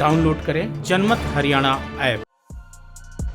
Download करें जनमत Haryana app.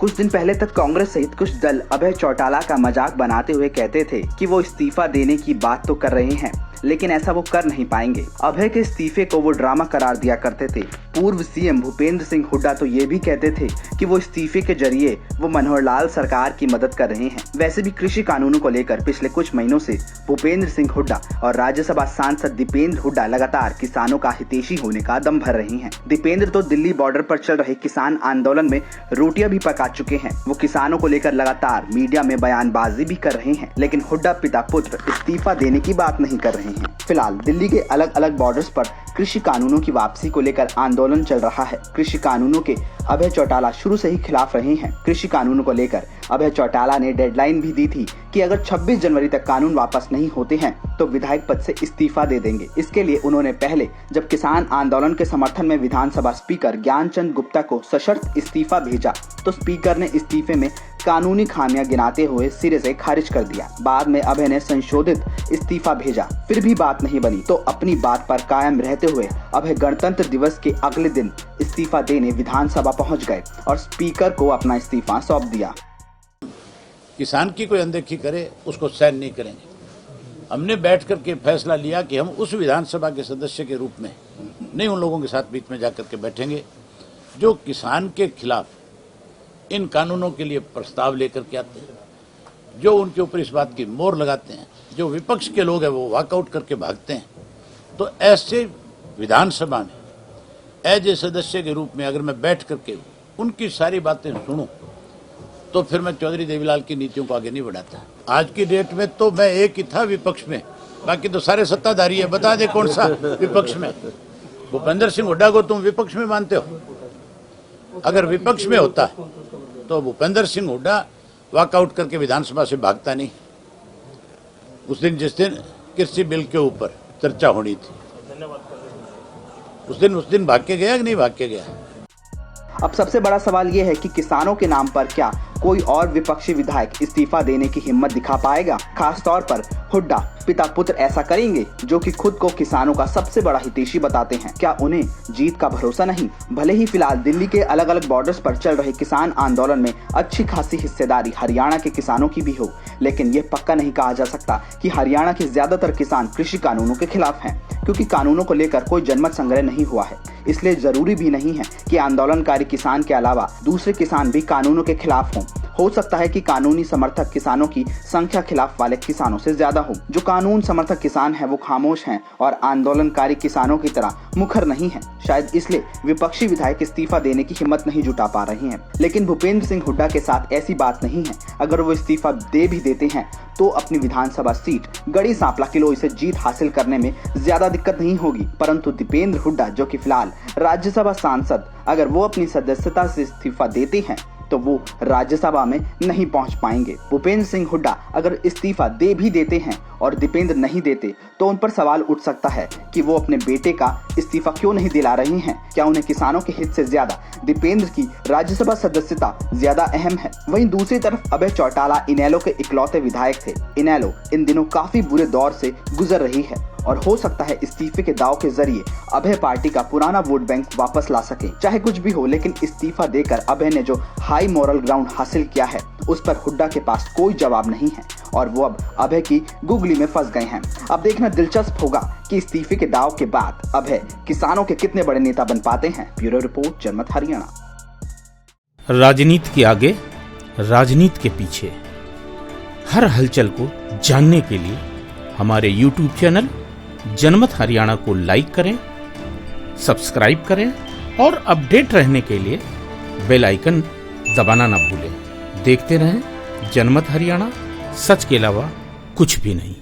कुछ दिन पहले तक कांग्रेस सहित कुछ दल अभय चौटाला का मजाक बनाते हुए कहते थे कि वो इस्तीफा देने की बात तो कर रहे हैं, लेकिन ऐसा वो कर नहीं पाएंगे। अभय के इस्तीफे को वो ड्रामा करार दिया करते थे। पूर्व सीएम भूपेंद्र सिंह हुड्डा तो ये भी कहते थे कि वो इस्तीफे के जरिए वो मनोहर लाल सरकार की मदद कर रहे हैं। वैसे भी कृषि कानूनों को लेकर पिछले कुछ महीनों से भूपेंद्र सिंह हुड्डा और राज्यसभा सांसद दीपेंद्र हुड्डा लगातार किसानों का हितैषी होने का दम भर रहे हैं। दीपेंद्र तो दिल्ली बॉर्डर पर चल रहे किसान आंदोलन में रोटियां भी पका चुके हैं। वो किसानों को लेकर लगातार मीडिया में बयानबाजी भी कर रहे हैं, लेकिन हुड्डा पिता पुत्र इस्तीफा देने की बात नहीं कर रहे हैं। फिलहाल दिल्ली के अलग अलग बॉर्डर्स पर कृषि कानूनों की वापसी को लेकर आंदोलन चल रहा है। कृषि कानूनों के अभय चौटाला शुरू से ही खिलाफ रहे हैं। कृषि कानूनों को लेकर अभय चौटाला ने डेडलाइन भी दी थी कि अगर 26 जनवरी तक कानून वापस नहीं होते हैं तो विधायक पद से इस्तीफा दे देंगे। इसके लिए उन्होंने पहले जब किसान आंदोलन के समर्थन में विधानसभा स्पीकर ज्ञानचंद गुप्ता को सशर्त इस्तीफा भेजा तो स्पीकर ने इस्तीफे में कानूनी खामियां गिनाते हुए सिरे से खारिज कर दिया। बाद में अभय ने संशोधित इस्तीफा भेजा, फिर भी बात नहीं बनी तो अपनी बात पर कायम रहते हुए अभय गणतंत्र दिवस के अगले दिन इस्तीफा देने विधानसभा पहुंच गए और स्पीकर को अपना इस्तीफा सौंप दिया। किसान की कोई अनदेखी करे उसको सहन नहीं करेंगे। हमने बैठ कर के फैसला लिया कि हम उस विधानसभा के सदस्य के रूप में नहीं उन लोगों के साथ बीच में जाकर के बैठेंगे जो किसान के खिलाफ इन कानूनों के लिए प्रस्ताव लेकर के आते हैं, जो उनके ऊपर इस बात की मोहर लगाते हैं। जो विपक्ष के लोग हैं वो वॉकआउट करके भागते हैं। तो ऐसे विधानसभा में एज ए सदस्य के रूप में अगर मैं बैठ करके उनकी सारी बातें सुनूं तो फिर मैं चौधरी देवीलाल की नीतियों को आगे नहीं बढ़ाता। आज की डेट में तो मैं एक ही था विपक्ष में, बाकी तो सारे सत्ताधारी है। बता दे कौन सा विपक्ष में? भूपेंद्र सिंह हुड्डा को तुम विपक्ष में मानते हो? अगर विपक्ष में होता तो भूपेंद्र सिंह हुड्डा वॉकआउट करके विधानसभा से भागता नहीं। उस दिन जिस दिन कृषि बिल के ऊपर चर्चा होनी थी उस दिन भाग के गया कि नहीं भाग के गया? अब सबसे बड़ा सवाल ये है कि किसानों के नाम पर क्या कोई और विपक्षी विधायक इस्तीफा देने की हिम्मत दिखा पाएगा? खास तौर पर हुड्डा पिता पुत्र ऐसा करेंगे जो कि खुद को किसानों का सबसे बड़ा हितैषी बताते हैं। क्या उन्हें जीत का भरोसा नहीं? भले ही फिलहाल दिल्ली के अलग अलग बॉर्डर्स पर चल रहे किसान आंदोलन में अच्छी खासी हिस्सेदारी हरियाणा के किसानों की भी हो, लेकिन ये पक्का नहीं कहा जा सकता कि हरियाणा के ज्यादातर किसान कृषि कानूनों के खिलाफ हैं, क्योंकि कानूनों को लेकर कोई जनमत संग्रह नहीं हुआ है। इसलिए जरूरी भी नहीं है कि आंदोलनकारी किसान के अलावा दूसरे किसान भी कानूनों के खिलाफ हों। हो सकता है कि कानूनी समर्थक किसानों की संख्या खिलाफ वाले किसानों से ज्यादा हो। जो कानून समर्थक किसान हैं वो खामोश हैं और आंदोलनकारी किसानों की तरह मुखर नहीं हैं। शायद इसलिए विपक्षी विधायक इस्तीफा देने की हिम्मत नहीं जुटा पा रहे हैं। लेकिन भूपेंद्र सिंह हुड्डा के साथ ऐसी बात नहीं है। अगर वो इस्तीफा दे भी देते हैं तो अपनी विधानसभा सीट गढ़ी सांपला किलोई से जीत हासिल करने में ज्यादा दिक्कत नहीं होगी। परंतु दीपेंद्र हुड्डा जो कि फिलहाल राज्यसभा सांसद, अगर वो अपनी सदस्यता से इस्तीफा देते हैं तो वो राज्यसभा में नहीं पहुंच पाएंगे। भूपेंद्र सिंह हुड्डा अगर इस्तीफा दे भी देते हैं और दीपेंद्र नहीं देते तो उन पर सवाल उठ सकता है कि वो अपने बेटे का इस्तीफा क्यों नहीं दिला रहे हैं। क्या उन्हें किसानों के हित से ज्यादा दीपेंद्र की राज्यसभा सदस्यता ज्यादा अहम है? वहीं दूसरी तरफ अभय चौटाला इनेलो के इकलौते विधायक थे। इनेलो इन दिनों काफी बुरे दौर से गुजर रही है और हो सकता है इस्तीफे के दाव के जरिए अभय पार्टी का पुराना वोट बैंक वापस ला सके। चाहे कुछ भी हो, लेकिन इस्तीफा देकर अभय ने जो हाई मॉरल ग्राउंड हासिल किया है उस पर हुड्डा के पास कोई जवाब नहीं है और वो अब अभय की गुगली में फंस गए हैं। अब देखना दिलचस्प होगा कि इस्तीफे के दाव के बाद अभय किसानों के कितने बड़े नेता बन पाते हैं। ब्यूरो रिपोर्ट, जनमत हरियाणा। राजनीति के आगे, राजनीति के पीछे, हर हलचल को जानने के लिए हमारे YouTube चैनल जनमत हरियाणा को लाइक करें, सब्सक्राइब करें और अपडेट रहने के लिए बेल आइकन दबाना ना भूलें। देखते रहें जनमत हरियाणा, सच के अलावा कुछ भी नहीं।